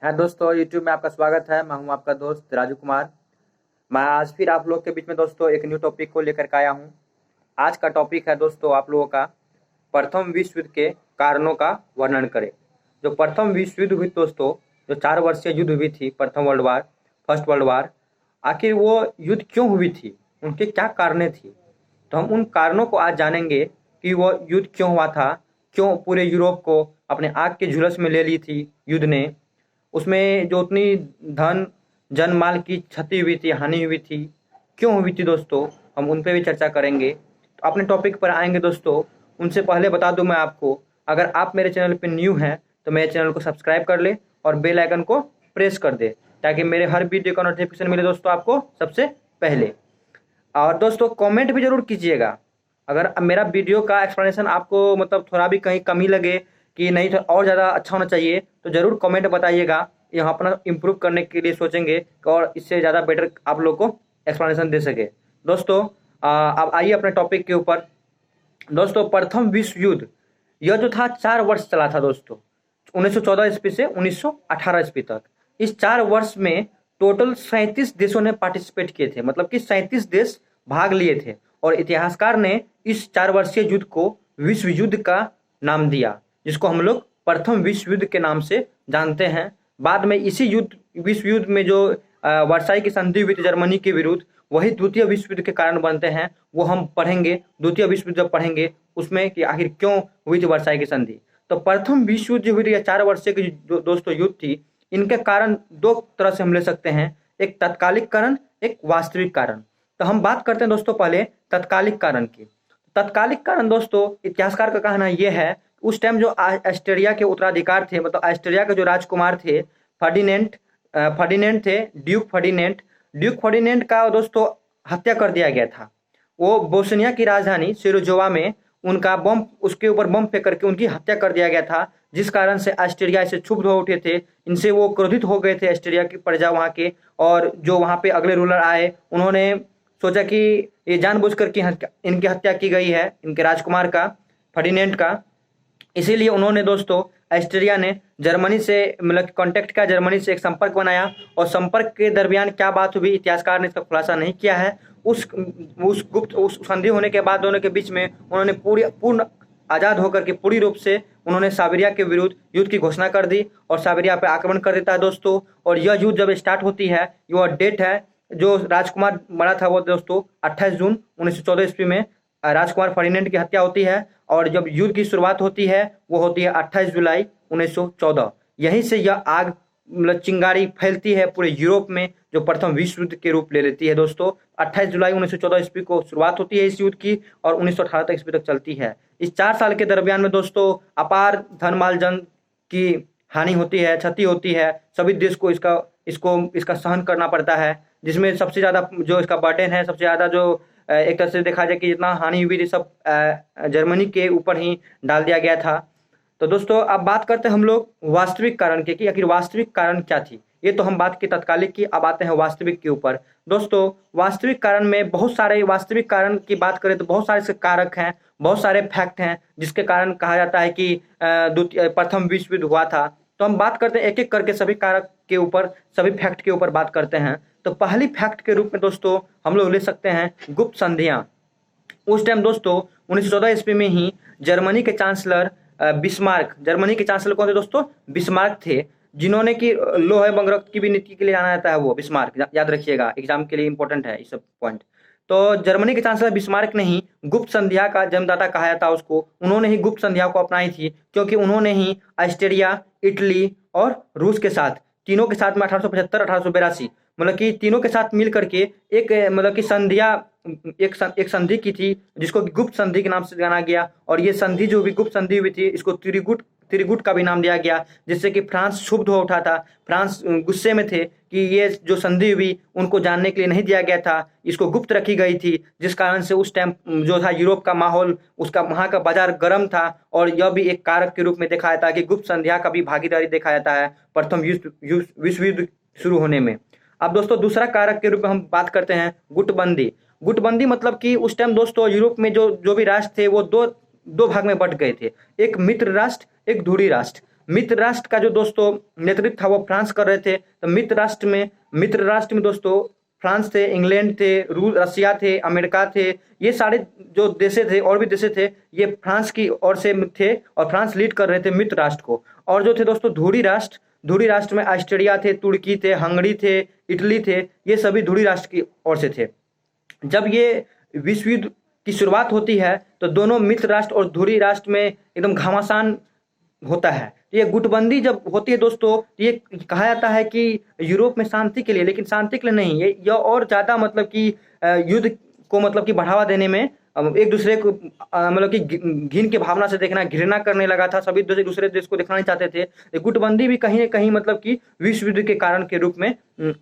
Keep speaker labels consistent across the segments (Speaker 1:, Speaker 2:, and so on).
Speaker 1: हाँ दोस्तों, यूट्यूब में आपका स्वागत है। मैं हूं आपका दोस्त राजू कुमार। मैं आज फिर आप लोग के बीच में दोस्तों एक न्यू टॉपिक को लेकर के आया हूं। आज का टॉपिक है दोस्तों आप लोगों का प्रथम विश्व युद्ध के कारणों का वर्णन करें। जो प्रथम विश्व युद्ध हुई दोस्तों, जो 4 वर्षीय युद्ध हुई थी, प्रथम world war, first world war, आखिर वो युद्ध क्यों हुई थी, उनके क्या कारणें थी। तो हम उन कारणों को आज जानेंगे कि वो युद्ध क्यों हुआ था, क्यों पूरे यूरोप को अपने आग के झुलस में ले ली थी युद्ध ने, उसमें जो उतनी धन जन माल की क्षति हुई थी, हानि हुई थी, क्यों हुई थी दोस्तों, हम उन पे भी चर्चा करेंगे। तो अपने टॉपिक पर आएंगे दोस्तों। उनसे पहले बता दूं मैं आपको, अगर आप मेरे चैनल पे न्यू हैं तो मेरे चैनल को सब्सक्राइब कर ले और बेल आइकन को प्रेस कर दे, ताकि मेरे हर वीडियो का नोटिफिकेशन मिले दोस्तों आपको सबसे पहले। और दोस्तों कमेंट भी जरूर कीजिएगा। अगर मेरा वीडियो का एक्सप्लेनेशन आपको मतलब थोड़ा भी कहीं कमी लगे कि नहीं तो और ज़्यादा अच्छा होना चाहिए, तो ज़रूर कमेंट बताइएगा। यहाँ अपना इम्प्रूव करने के लिए सोचेंगे और इससे ज़्यादा बेटर आप लोग को एक्सप्लेनेशन दे सके। दोस्तों अब आइए अपने टॉपिक के ऊपर। दोस्तों प्रथम विश्व युद्ध यह जो था 4 वर्ष चला था दोस्तों, 1914 ईस्वी से 1918 ईस्वी तक। इस 4 वर्ष में टोटल 37 देशों ने पार्टिसिपेट किए थे, मतलब कि 37 देश भाग लिए थे। और इतिहासकार ने इस 4 वर्षीय युद्ध को विश्व युद्ध का नाम दिया, जिसको हम लोग प्रथम विश्व युद्ध के नाम से जानते हैं। बाद में इसी विश्व युद्ध में जो वर्साई की संधि हुई थी जर्मनी के विरुद्ध, वही द्वितीय विश्व युद्ध के कारण बनते हैं। वो हम पढ़ेंगे, द्वितीय विश्व युद्ध जब पढ़ेंगे उसमें कि आखिर क्यों हुई थी वर्साई की संधि। तो प्रथम विश्व युद्ध जो हुई थी, 4 वर्षीय की जो दोस्तों युद्ध थी, इनके कारण दो तरह से हम ले सकते हैं, एक तत्कालिक कारण, एक वास्तविक कारण। तो हम बात करते हैं दोस्तों पहले तत्कालिक कारण की। तत्कालिक कारण दोस्तों, इतिहासकार का कहना यह है, उस टाइम जो ऑस्ट्रिया के उत्तराधिकार थे, मतलब ऑस्ट्रिया के जो राजकुमार थे, फर्डिनेंट फर्डिनेंट थे, ड्यूक फर्डिनेंट का दोस्तों हत्या कर दिया गया था। वो बोस्निया की राजधानी सिरोजोवा में उनका बम, उसके ऊपर बम फेंक करके उनकी हत्या कर दिया गया था, जिस कारण से ऑस्ट्रिया से क्षुब्ध हो उठे थे। इनसे वो क्रोधित हो गए थे ऑस्ट्रिया की प्रजा वहाँ के, और जो वहाँ पे अगले रूलर आए उन्होंने सोचा कि ये जानबूझ कर इनकी हत्या की गई है, इनके राजकुमार का, फर्डिनेंट का। इसीलिए उन्होंने दोस्तों ऑस्ट्रिया ने जर्मनी से मतलब कांटेक्ट किया, जर्मनी से एक संपर्क बनाया, और संपर्क के दरमियान क्या बात हुई इतिहासकार ने इसका खुलासा नहीं किया है। उस संधि होने के बाद दोनों के बीच में उन्होंने पूर्ण आज़ाद होकर के पूरी रूप से उन्होंने साइबेरिया के विरुद्ध युद्ध की घोषणा कर दी और साइबेरिया पर आक्रमण कर देता है दोस्तों। और यह युद्ध जब स्टार्ट होती है, यह डेट है जो राजकुमार मरा था वो दोस्तों 28 जून 1914 ईस्वी में राजकुमार फर्डिनेंट की हत्या होती है। और जब युद्ध की शुरुआत होती है वो होती है 28 जुलाई 1914। यहीं से यह आग मतलब चिंगारी फैलती है पूरे यूरोप में, जो प्रथम विश्व युद्ध के रूप ले लेती है दोस्तों। 28 जुलाई 1914 ईस्वी को शुरुआत होती है इस युद्ध की और 1918 तक ईस्वी तक चलती है। इस 4 साल के दरमियान में दोस्तों अपार धन माल जन की हानि होती है, क्षति होती है। सभी देश को इसका सहन करना पड़ता है, जिसमें सबसे ज़्यादा जो इसका बर्डन है, सबसे ज़्यादा जो एक तरह से देखा जाए कि जितना हानि हुई थी सब जर्मनी के ऊपर ही डाल दिया गया था। तो दोस्तों अब बात करते हैं हम लोग वास्तविक कारण की, कि आखिर वास्तविक कारण क्या थी। ये तो हम बात की तत्कालिक की, अब आते हैं वास्तविक के ऊपर। दोस्तों वास्तविक कारण में बहुत सारे, वास्तविक कारण की बात करें तो बहुत सारे इसके कारक हैं, बहुत सारे फैक्ट हैं जिसके कारण कहा जाता है कि प्रथम विश्व युद्ध हुआ था। तो हम बात करते हैं एक एक करके सभी कारक के ऊपर, सभी फैक्ट के ऊपर बात करते हैं। तो पहली फैक्ट के रूप में दोस्तों हम लोग ले सकते हैं गुप्त संधियां। उस टाइम दोस्तों 1914 ईस्वी में ही जर्मनी के चांसलर बिस्मार्क, जर्मनी के चांसलर कौन थे दोस्तों? बिस्मार्क थे, जिन्होंने कि लोहे बंगरक्त की भी नीति के लिए जाना जाता है। वो बिस्मार्क, याद रखिएगा, एग्जाम के लिए इंपॉर्टेंट है ये सब पॉइंट। तो जर्मनी के चांसलर बिस्मार्क ने ही गुप्त संध्या का जन्मदाता कहा जाता है उसको। उन्होंने ही गुप्त संध्या को अपनाई थी, क्योंकि उन्होंने ही ऑस्ट्रिया, इटली और रूस के साथ, तीनों के साथ में 1875 1882 मतलब कि तीनों के साथ मिल करके एक मतलब कि संधिया, एक संधि की थी, जिसको गुप्त संधि के नाम से जाना गया। और ये संधि जो भी गुप्त संधि हुई थी, इसको त्रिगुट का भी नाम दिया गया, जिससे कि फ्रांस क्षुब्ध हो उठा था। फ्रांस गुस्से में थे कि ये जो संधि हुई उनको जानने के लिए नहीं दिया गया था, इसको गुप्त रखी गई थी, जिस कारण से उस टाइम जो था यूरोप का माहौल, उसका वहाँ का बाजार गर्म था। और यह भी एक कारक के रूप में देखा जाता है कि गुप्त संध्या का भी भागीदारी देखा जाता है प्रथम विश्व युद्ध शुरू होने में। अब दोस्तों दूसरा कारक के रूप में हम बात करते हैं गुटबंदी। गुटबंदी मतलब कि उस टाइम दोस्तों यूरोप में जो भी राष्ट्र थे वो दो भाग में बंट गए थे, एक मित्र राष्ट्र, एक धुरी राष्ट्र। मित्र राष्ट्र का जो दोस्तों नेतृत्व था वो फ्रांस कर रहे थे। तो मित्र राष्ट्र में दोस्तों फ्रांस थे, इंग्लैंड थे, रूस, रसिया थे, अमेरिका थे। ये सारे जो देशे थे और भी देशे थे, ये फ्रांस की ओर से थे और फ्रांस लीड कर रहे थे मित्र राष्ट्र को। और जो थे दोस्तों धुरी राष्ट्र में ऑस्ट्रिया थे, तुर्की थे, हंगरी थे, इटली थे। ये सभी धुरी राष्ट्र की ओर से थे। जब ये विश्व युद्ध की शुरुआत होती है तो दोनों मित्र राष्ट्र और धुरी राष्ट्र में एकदम घमासान होता है। ये गुटबंदी जब होती है दोस्तों, ये कहा जाता है कि यूरोप में शांति के लिए, लेकिन शांति के लिए नहीं, ये और ज़्यादा मतलब कि युद्ध को मतलब कि बढ़ावा देने में एक दूसरे को मतलब कि घिन के भावना से देखना, घृणा करने लगा था। सभी दूसरे देश को देखना नहीं चाहते थे। ये गुटबंदी भी कहीं न कहीं मतलब कि विश्व युद्ध के कारण के रूप में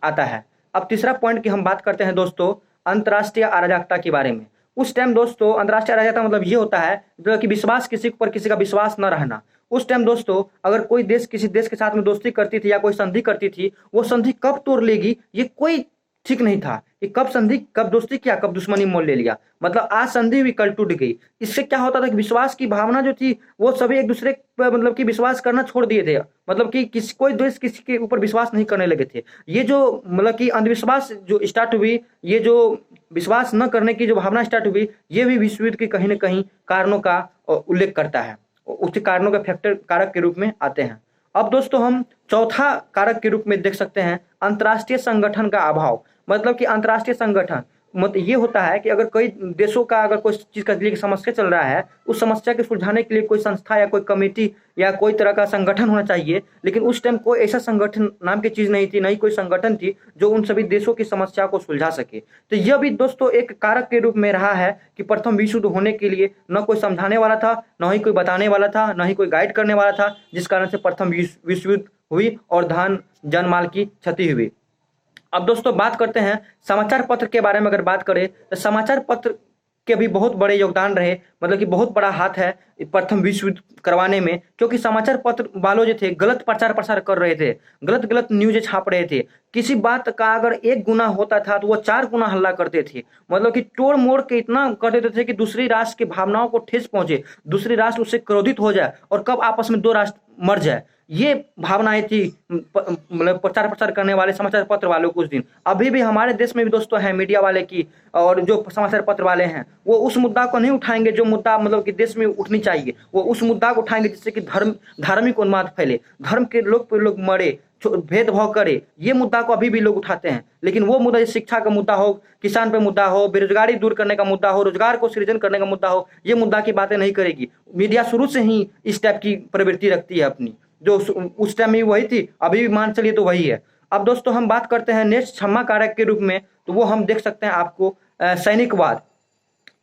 Speaker 1: आता है। अब तीसरा पॉइंट की हम बात करते हैं दोस्तों अंतर्राष्ट्रीय अराजकता के बारे में। उस टाइम दोस्तों अंतर्राष्ट्रीय अराजकता मतलब ये होता है जो कि विश्वास, किसी पर किसी का विश्वास न रहना। उस टाइम दोस्तों अगर कोई देश किसी देश के साथ में दोस्ती करती थी या कोई संधि करती थी, वो संधि कब तोड़ लेगी ये कोई ठीक नहीं था कि कब संधि, कब दोस्ती किया, कब दुश्मनी मोल ले लिया। मतलब आज संधि हुई, कल टूट गई। इससे क्या होता था कि विश्वास की भावना जो थी वो सभी एक दूसरे पर मतलब कि विश्वास करना छोड़ दिए थे। मतलब कि किसी कोई देश किसी के ऊपर विश्वास नहीं करने लगे थे। ये जो मतलब कि अंधविश्वास जो स्टार्ट हुई, ये जो विश्वास न करने की जो भावना स्टार्ट हुई, ये भी विश्व युद्ध के कहीं न कहीं कारणों का उल्लेख करता है, उस कारणों के फैक्टर कारक के रूप में आते हैं। अब दोस्तों हम चौथा कारक के रूप में देख सकते हैं अंतर्राष्ट्रीय संगठन का अभाव। मतलब कि अंतर्राष्ट्रीय संगठन मतलब ये होता है कि अगर कई देशों का अगर कोई चीज़ का लिए समस्या चल रहा है, उस समस्या के सुलझाने के लिए कोई संस्था या कोई कमेटी या कोई तरह का संगठन होना चाहिए। लेकिन उस टाइम कोई ऐसा संगठन नाम की चीज़ नहीं थी, नहीं कोई संगठन थी जो उन सभी देशों की समस्या को सुलझा सके। तो यह भी दोस्तों एक कारक के रूप में रहा है कि प्रथम विश्व युद्ध होने के लिए न कोई समझाने वाला था, न ही कोई बताने वाला था, न ही कोई गाइड करने वाला था, जिस कारण से प्रथम विश्व युद्ध हुई और जान माल की क्षति हुई। अब दोस्तों बात करते हैं समाचार पत्र के बारे में। अगर बात करें तो समाचार पत्र के भी बहुत बड़े योगदान रहे, मतलब कि बहुत बड़ा हाथ है प्रथम विश्व युद्ध करवाने में। क्योंकि समाचार पत्र वालों जो थे गलत प्रचार प्रसार कर रहे थे, गलत न्यूज़ छाप रहे थे। किसी बात का अगर एक गुना होता था तो वो 4 गुना हल्ला करते थे। मतलब कि तोड़ मोड़ के इतना कर देते थे कि दूसरी राष्ट्र की भावनाओं को ठेस पहुंचे, दूसरी राष्ट्र उससे क्रोधित हो जाए और कब आपस में 2 राष्ट्र मर जाए। ये भावनाएं थी मतलब प्रचार प्रसार करने वाले समाचार पत्र वालों को उस दिन। अभी भी हमारे देश में भी दोस्तों है मीडिया वाले की, और जो समाचार पत्र वाले हैं वो उस मुद्दा को नहीं उठाएंगे जो मुद्दा मतलब कि देश में उठनी चाहिए। वो उस मुद्दा को उठाएंगे जिससे कि धार्मिक उन्माद फैले, धर्म के लोग मरे, भेदभाव करे। ये मुद्दा को अभी भी लोग उठाते हैं। लेकिन वो मुद्दा शिक्षा का मुद्दा हो, किसान पे मुद्दा हो, बेरोजगारी दूर करने का मुद्दा हो, रोजगार को सृजन करने का मुद्दा हो, ये मुद्दा की बातें नहीं करेगी। मीडिया शुरू से ही इस टाइप की प्रवृत्ति रखती है अपनी, जो उस टाइम में वही थी, अभी भी मान चलिए तो वही है। अब दोस्तों हम बात करते हैं नेक्स्ट क्षमा कारक के रूप में, तो वो हम देख सकते हैं आपको सैनिकवाद।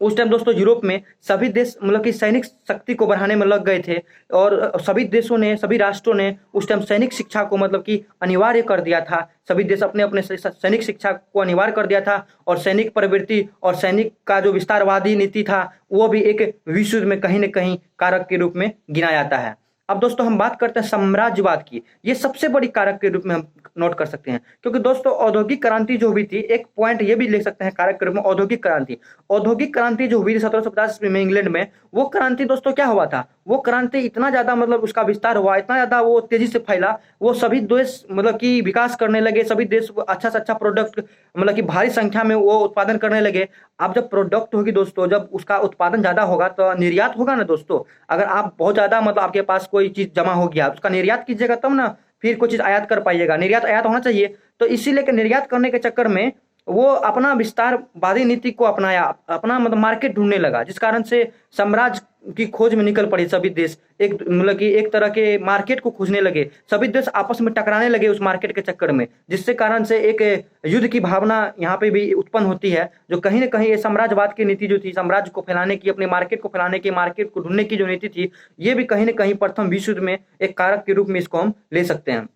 Speaker 1: उस टाइम दोस्तों यूरोप में सभी देश मतलब कि सैनिक शक्ति को बढ़ाने में लग गए थे और सभी देशों ने, सभी राष्ट्रों ने उस टाइम सैनिक शिक्षा को मतलब कि अनिवार्य कर दिया था। सभी देश अपने अपने सैनिक शिक्षा को अनिवार्य कर दिया था और सैनिक प्रवृत्ति और सैनिक का जो विस्तारवादी नीति था वो भी एक विश्व में कहीं न कहीं कारक के रूप में गिना जाता है। अब दोस्तों हम बात करते हैं साम्राज्यवाद की। ये सबसे बड़ी कारक के रूप में हम नोट कर सकते हैं, क्योंकि दोस्तों औद्योगिक क्रांति जो हुई थी, एक पॉइंट ये भी ले सकते हैं कारक के रूप में, औद्योगिक क्रांति। औद्योगिक क्रांति जो हुई थी 1750 ईस्वी में इंग्लैंड में, वो क्रांति दोस्तों क्या हुआ था, वो क्रांति इतना ज्यादा मतलब उसका विस्तार हुआ, इतना ज्यादा वो तेजी से फैला, वो सभी देश मतलब कि विकास करने लगे, सभी देश अच्छा से अच्छा प्रोडक्ट मतलब कि भारी संख्या में वो उत्पादन करने लगे। अब जब प्रोडक्ट होगी दोस्तों, जब उसका उत्पादन ज्यादा होगा तो निर्यात होगा ना दोस्तों। अगर आप बहुत ज्यादा मतलब आपके पास कोई चीज जमा हो गया, उसका निर्यात कीजिएगा तब ना फिर कोई चीज आयात कर पाइएगा। निर्यात आयात होना चाहिए। तो इसीलिए कि निर्यात करने के चक्कर में वो अपना विस्तारवादी नीति को अपनाया, अपना मतलब मार्केट ढूंढने लगा, जिस कारण से साम्राज्य की खोज में निकल पड़े सभी देश। एक मतलब कि एक तरह के मार्केट को खोजने लगे, सभी देश आपस में टकराने लगे उस मार्केट के चक्कर में, जिससे कारण से एक युद्ध की भावना यहाँ पे भी उत्पन्न होती है, जो कहीं ना कहीं ये साम्राज्यवाद की नीति जो थी, साम्राज्य को फैलाने की, अपने मार्केट को फैलाने की, मार्केट को ढूंढने की जो नीति थी, ये भी कहीं ना कहीं प्रथम विश्व युद्ध में एक कारक के रूप में इसको हम ले सकते हैं।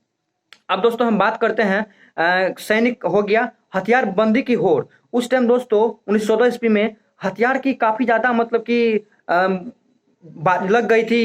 Speaker 1: अब दोस्तों हम बात करते हैं सैनिक हो गया, हथियार बंदी की होड़। उस टाइम दोस्तों 1914 ईस्वी में हथियार की काफी ज्यादा मतलब कि लग गई थी,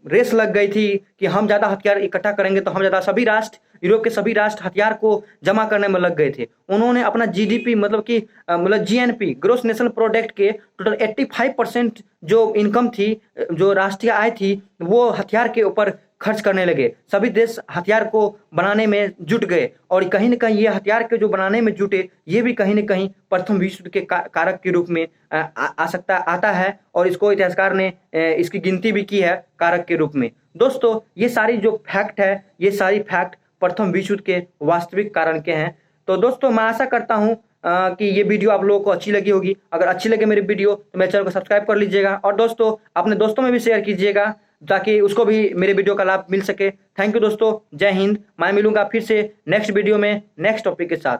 Speaker 1: रेस लग गई थी कि हम ज्यादा हथियार इकट्ठा करेंगे तो हम ज्यादा, सभी राष्ट्र, यूरोप के सभी राष्ट्र हथियार को जमा करने में लग गए थे। उन्होंने अपना जीडीपी मतलब कि मतलब जीएनपी, ग्रोस नेशनल प्रोडक्ट के टोटल 85% जो इनकम थी, जो राष्ट्रीय आय थी, वो हथियार के ऊपर खर्च करने लगे, सभी देश हथियार को बनाने में जुट गए और कहीं न कहीं ये हथियार के जो बनाने में जुटे, ये भी कहीं न कहीं प्रथम विश्व युद्ध के कारक के रूप में आ सकता आता है और इसको इतिहासकार ने इसकी गिनती भी की है कारक के रूप में। दोस्तों, ये सारी जो फैक्ट है, ये सारी फैक्ट प्रथम विश्व युद्ध के वास्तविक कारण के हैं। तो दोस्तों, मैं आशा करता हूँ कि ये वीडियो आप लोगों को अच्छी लगी होगी। अगर अच्छी लगे मेरी वीडियो तो मेरे चैनल को सब्सक्राइब कर लीजिएगा और दोस्तों अपने दोस्तों में भी शेयर कीजिएगा ताकि उसको भी मेरे वीडियो का लाभ मिल सके। थैंक यू दोस्तों, जय हिंद। मैं मिलूंगा फिर से नेक्स्ट वीडियो में नेक्स्ट टॉपिक के साथ।